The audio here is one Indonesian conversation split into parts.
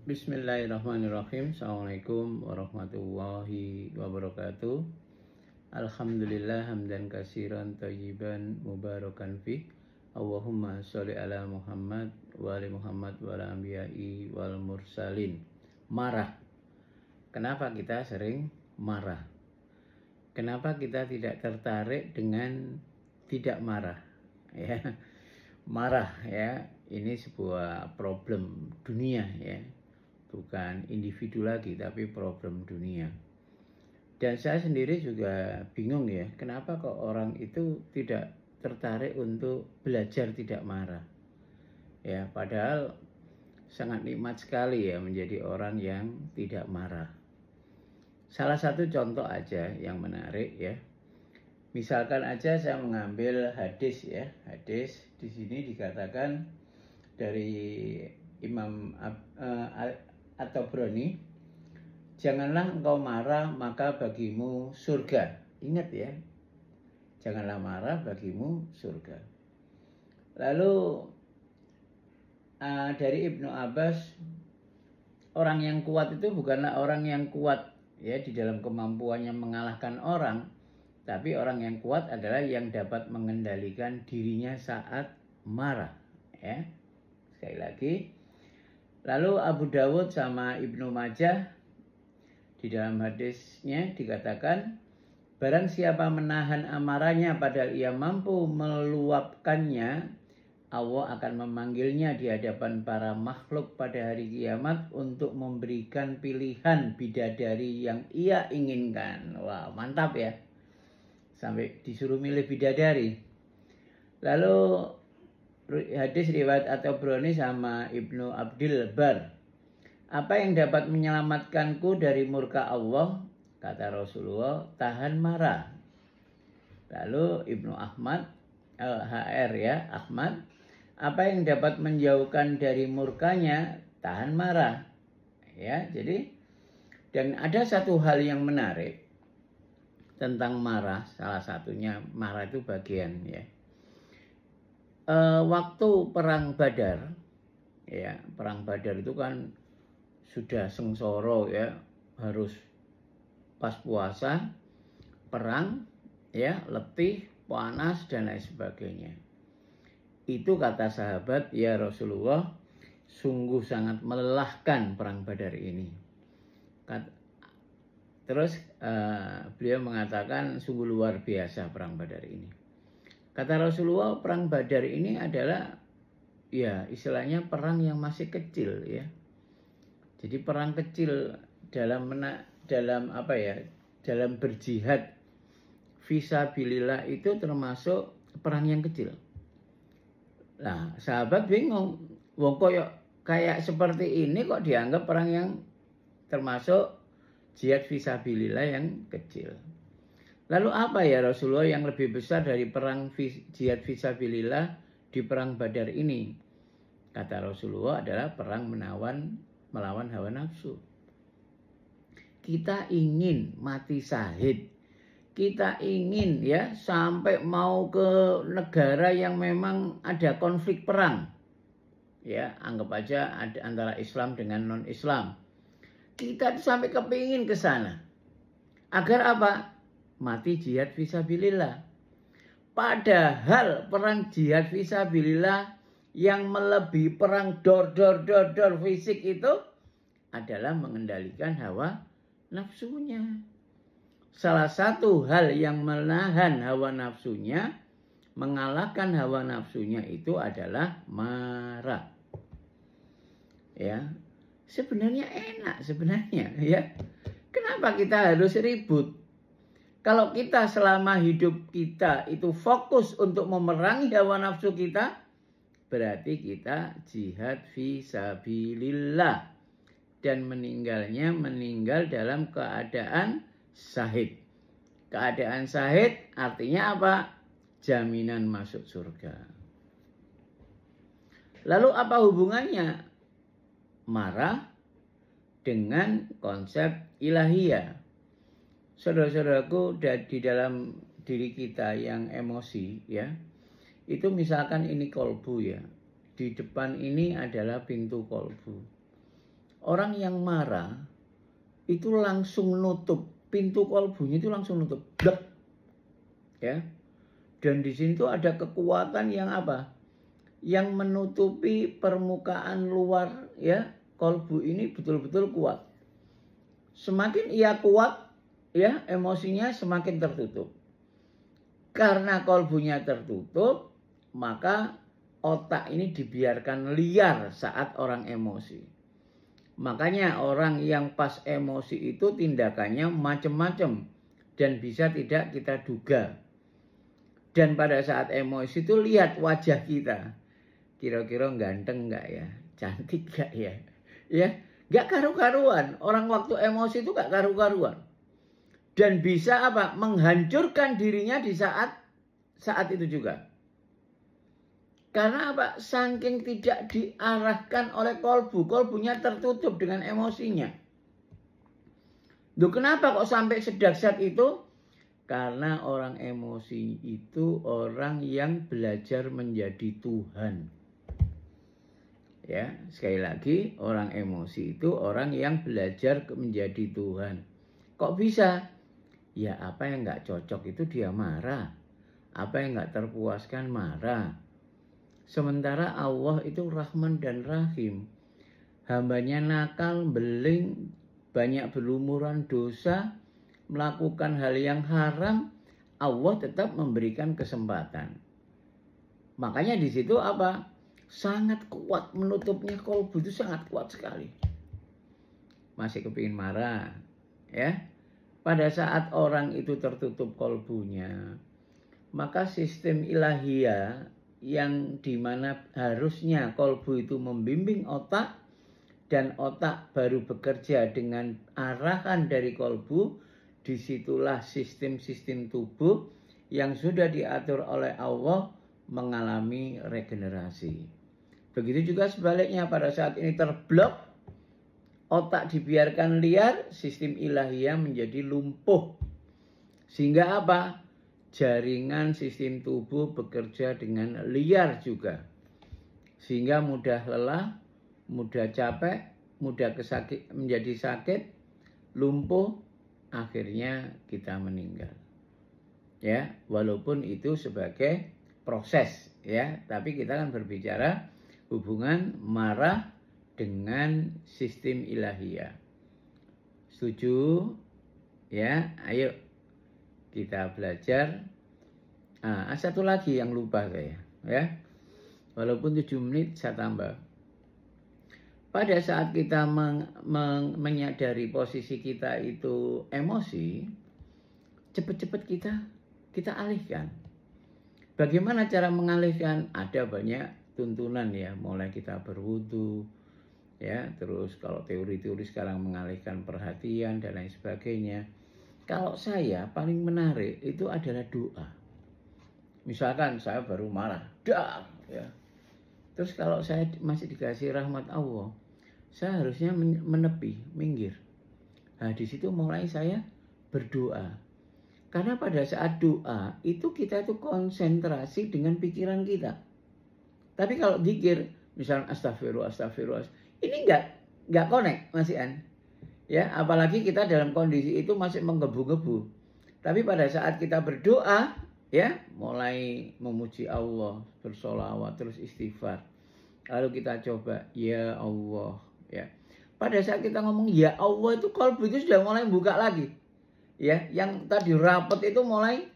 Bismillahirrahmanirrahim. Assalamualaikum warahmatullahi wabarakatuh. Alhamdulillah hamdan katsiran thayyiban mubarakan fi. Allahumma sholli ala Muhammad wa ali Muhammad wa ala anbiya'i wal mursalin. Marah. Kenapa kita sering marah? Kenapa kita tidak tertarik dengan tidak marah? Ya. Marah ya, ini sebuah problem dunia ya. Bukan individu lagi, tapi problem dunia. Dan saya sendiri juga bingung ya, kenapa kok orang itu tidak tertarik untuk belajar tidak marah. Ya, padahal sangat nikmat sekali ya menjadi orang yang tidak marah. Salah satu contoh aja yang menarik ya. Misalkan aja saya mengambil hadis ya. Hadis di sini dikatakan dari Imam At-Tabrani, janganlah engkau marah maka bagimu surga. Ingat ya, janganlah marah bagimu surga. Lalu dari Ibnu Abbas, orang yang kuat itu bukanlah orang yang kuat ya di dalam kemampuannya mengalahkan orang, tapi orang yang kuat adalah yang dapat mengendalikan dirinya saat marah ya. Sekali lagi. Lalu Abu Dawud sama Ibnu Majah di dalam hadisnya dikatakan, barang siapa menahan amarahnya padahal ia mampu meluapkannya, Allah akan memanggilnya di hadapan para makhluk pada hari kiamat untuk memberikan pilihan bidadari yang ia inginkan. Wah, mantap ya. Sampai disuruh milih bidadari. Lalu hadis riwayat At-Tabrani sama Ibnu Abdil Bar. Apa yang dapat menyelamatkanku dari murka Allah? Kata Rasulullah, tahan marah. Lalu Ibnu Ahmad, HR ya, Ahmad. Apa yang dapat menjauhkan dari murkanya? Tahan marah. Ya, jadi dan ada satu hal yang menarik tentang marah. Salah satunya marah itu bagian ya. Waktu perang Badar, ya perang Badar itu kan sudah sengsara ya, harus pas puasa, perang, ya letih, panas dan lain sebagainya. Itu kata sahabat, ya Rasulullah, sungguh sangat melelahkan perang Badar ini. Terus beliau mengatakan sungguh luar biasa perang Badar ini. Kata Rasulullah, perang Badar ini adalah ya istilahnya perang yang masih kecil ya. Jadi perang kecil dalam apa ya? Dalam berjihad fisabilillah itu termasuk perang yang kecil. Nah, sahabat bingung, wong kayak seperti ini kok dianggap perang yang termasuk jihad fisabilillah yang kecil. Lalu apa ya Rasulullah yang lebih besar dari perang jihad fisabilillah di perang Badar ini? Kata Rasulullah adalah perang melawan hawa nafsu. Kita ingin mati syahid. Kita ingin ya sampai mau ke negara yang memang ada konflik perang. Ya, anggap aja ada antara Islam dengan non-Islam. Kita sampai kepingin ke sana. Agar apa? Mati jihad fisabilillah. Padahal perang jihad fisabilillah yang melebihi perang dor fisik itu adalah mengendalikan hawa nafsunya. Salah satu hal yang menahan hawa nafsunya, mengalahkan hawa nafsunya itu adalah marah. Ya. Sebenarnya enak sebenarnya ya. Kenapa kita harus ribut? Kalau kita selama hidup kita itu fokus untuk memerangi hawa nafsu kita, berarti kita jihad fisabilillah. Dan meninggal dalam keadaan syahid. Keadaan syahid artinya apa? Jaminan masuk surga. Lalu apa hubungannya marah dengan konsep ilahiyah? Saudara-saudaraku, di dalam diri kita yang emosi ya, itu misalkan ini kolbu ya, di depan ini adalah pintu kolbu. Orang yang marah itu langsung nutup pintu kolbunya, itu langsung nutup, blek, ya. Dan di sini tuh ada kekuatan yang apa? Yang menutupi permukaan luar, ya, kolbu ini betul-betul kuat. Semakin ia kuat, ya, emosinya semakin tertutup. Karena kolbunya tertutup, maka otak ini dibiarkan liar saat orang emosi. Makanya orang yang pas emosi itu tindakannya macam-macam dan bisa tidak kita duga. Dan pada saat emosi itu lihat wajah kita. Kira-kira ganteng nggak ya? Cantik nggak ya? Ya, nggak karu-karuan. Orang waktu emosi itu nggak karu-karuan. Dan bisa apa? Menghancurkan dirinya di saat itu juga. Karena apa? Saking tidak diarahkan oleh kolbu. Kolbunya tertutup dengan emosinya. Duh, kenapa kok sampai sedahsyat itu? Karena orang emosi itu orang yang belajar menjadi Tuhan. Ya, sekali lagi, orang emosi itu orang yang belajar menjadi Tuhan. Kok bisa? Ya, apa yang nggak cocok itu dia marah. Apa yang nggak terpuaskan marah. Sementara Allah itu Rahman dan Rahim. Hambanya nakal, beling, banyak berlumuran dosa, melakukan hal yang haram, Allah tetap memberikan kesempatan. Makanya di situ apa? Sangat kuat menutupnya kolbu, itu sangat kuat sekali. Masih kepingin marah, ya. Pada saat orang itu tertutup kolbunya, maka sistem ilahiyah yang dimana harusnya kolbu itu membimbing otak, dan otak baru bekerja dengan arahan dari kolbu, disitulah sistem-sistem tubuh yang sudah diatur oleh Allah mengalami regenerasi. Begitu juga sebaliknya, pada saat ini terblok, otak dibiarkan liar, sistem ilahiyah menjadi lumpuh. Sehingga apa? Jaringan sistem tubuh bekerja dengan liar juga. Sehingga mudah lelah, mudah capek, mudah menjadi sakit, lumpuh, akhirnya kita meninggal. Ya, walaupun itu sebagai proses, ya, tapi kita kan berbicara hubungan marah dengan sistem ilahiyah. Setuju? Ya, ayo kita belajar. Satu lagi yang lupa saya, ya. Walaupun 7 menit saya tambah. Pada saat kita menyadari posisi kita itu emosi, cepat-cepat kita alihkan. Bagaimana cara mengalihkan? Ada banyak tuntunan, ya, mulai kita berwudu, ya, terus kalau teori-teori sekarang mengalihkan perhatian dan lain sebagainya. Kalau saya paling menarik itu adalah doa. Misalkan saya baru marah, ya. Terus kalau saya masih dikasih rahmat Allah, saya harusnya menepi, minggir. Nah, di situ mulai saya berdoa. Karena pada saat doa itu kita itu konsentrasi dengan pikiran kita. Tapi kalau zikir, misalnya astagfirullah, ini nggak connect, masih an. Ya, apalagi kita dalam kondisi itu masih menggebu-gebu. Tapi pada saat kita berdoa, ya, mulai memuji Allah, bersolawat, terus istighfar. Lalu kita coba, ya Allah, ya. Pada saat kita ngomong ya Allah itu kolbu itu sudah mulai buka lagi. Ya, yang tadi rapat itu mulai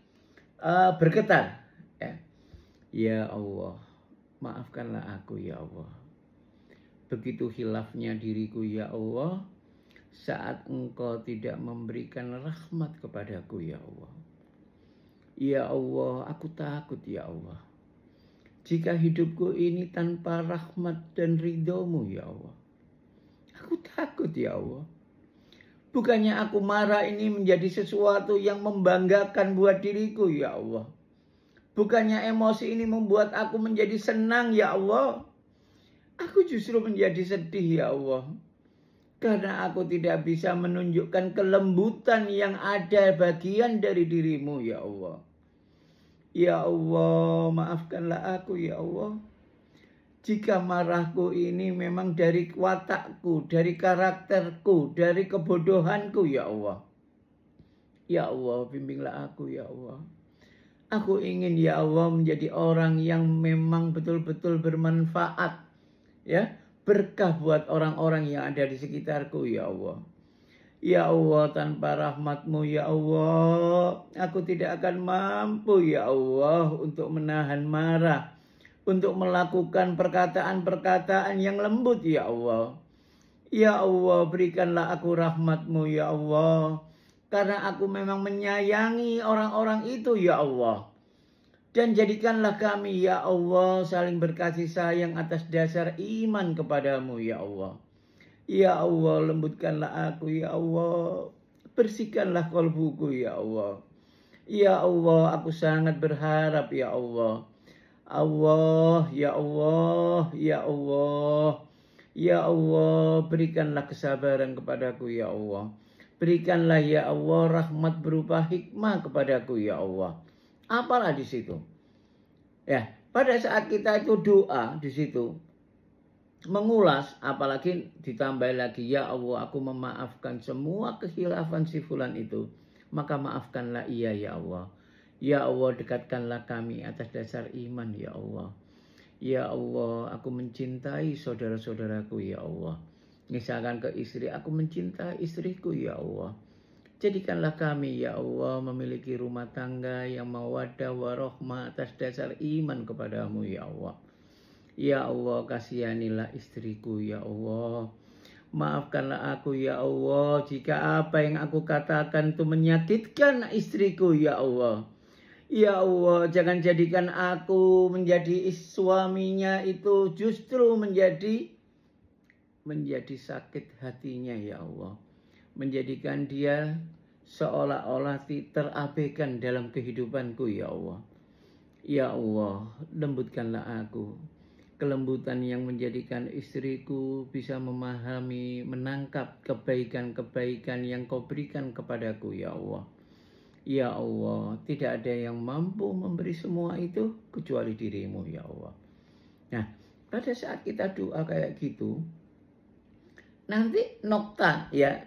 bergetar. Ya. Ya Allah, maafkanlah aku ya Allah. Begitu hilafnya diriku ya Allah, saat Engkau tidak memberikan rahmat kepadaku ya Allah. Ya Allah, aku takut ya Allah. Jika hidupku ini tanpa rahmat dan ridho-Mu ya Allah. Aku takut ya Allah. Bukannya aku marah ini menjadi sesuatu yang membanggakan buat diriku ya Allah. Bukannya emosi ini membuat aku menjadi senang ya Allah. Aku justru menjadi sedih ya Allah. Karena aku tidak bisa menunjukkan kelembutan yang ada bagian dari diri-Mu ya Allah. Ya Allah, maafkanlah aku ya Allah. Jika marahku ini memang dari watakku, dari karakterku, dari kebodohanku ya Allah. Ya Allah, bimbinglah aku ya Allah. Aku ingin ya Allah menjadi orang yang memang betul-betul bermanfaat. Ya, berkah buat orang-orang yang ada di sekitarku ya Allah. Ya Allah, tanpa rahmat-Mu ya Allah, aku tidak akan mampu ya Allah untuk menahan marah, untuk melakukan perkataan-perkataan yang lembut ya Allah. Ya Allah, berikanlah aku rahmat-Mu ya Allah, karena aku memang menyayangi orang-orang itu ya Allah. Dan jadikanlah kami ya Allah saling berkasih sayang atas dasar iman kepadamu ya Allah. Ya Allah, lembutkanlah aku ya Allah, bersihkanlah kalbuku ya Allah. Ya Allah, aku sangat berharap ya Allah. Allah, ya Allah, ya Allah. Ya Allah, berikanlah kesabaran kepadaku ya Allah. Berikanlah ya Allah rahmat berupa hikmah kepadaku ya Allah. Apalah di situ. Ya, pada saat kita itu doa di situ mengulas, apalagi ditambah lagi ya Allah, aku memaafkan semua kekhilafan si fulan itu, maka maafkanlah ia ya Allah. Ya Allah, dekatkanlah kami atas dasar iman ya Allah. Ya Allah, aku mencintai saudara-saudaraku ya Allah. Misalkan ke istri, aku mencintai istriku ya Allah. Jadikanlah kami ya Allah memiliki rumah tangga yang mawaddah warahmah atas dasar iman kepadamu ya Allah. Ya Allah, kasihanilah istriku ya Allah. Maafkanlah aku ya Allah jika apa yang aku katakan itu menyakitkan istriku ya Allah. Ya Allah, jangan jadikan aku menjadi suaminya itu justru menjadi sakit hatinya ya Allah. Menjadikan dia seolah-olah terabaikan dalam kehidupanku ya Allah. Ya Allah, lembutkanlah aku. Kelembutan yang menjadikan istriku bisa memahami, menangkap kebaikan-kebaikan yang Kau berikan kepadaku ya Allah. Ya Allah, tidak ada yang mampu memberi semua itu kecuali dirimu ya Allah. Nah, pada saat kita doa kayak gitu, nanti nokta yang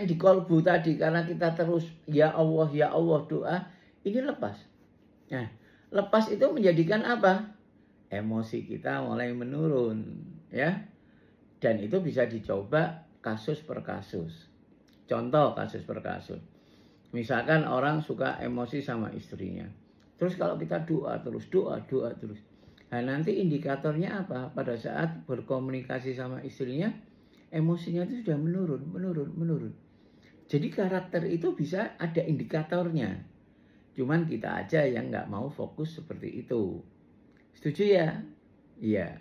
di kolbu tadi, karena kita terus ya Allah doa, ini lepas. Nah, lepas itu menjadikan apa? Emosi kita mulai menurun ya. Dan itu bisa dicoba kasus per kasus. Contoh kasus per kasus. Misalkan orang suka emosi sama istrinya. Terus kalau kita doa terus. Nah, nanti indikatornya apa? Pada saat berkomunikasi sama istrinya, emosinya itu sudah menurun. Jadi karakter itu bisa ada indikatornya. Cuman kita aja yang nggak mau fokus seperti itu. Setuju ya? Iya.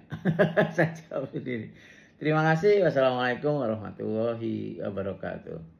Saya jawab sendiri. Terima kasih. Wassalamualaikum warahmatullahi wabarakatuh.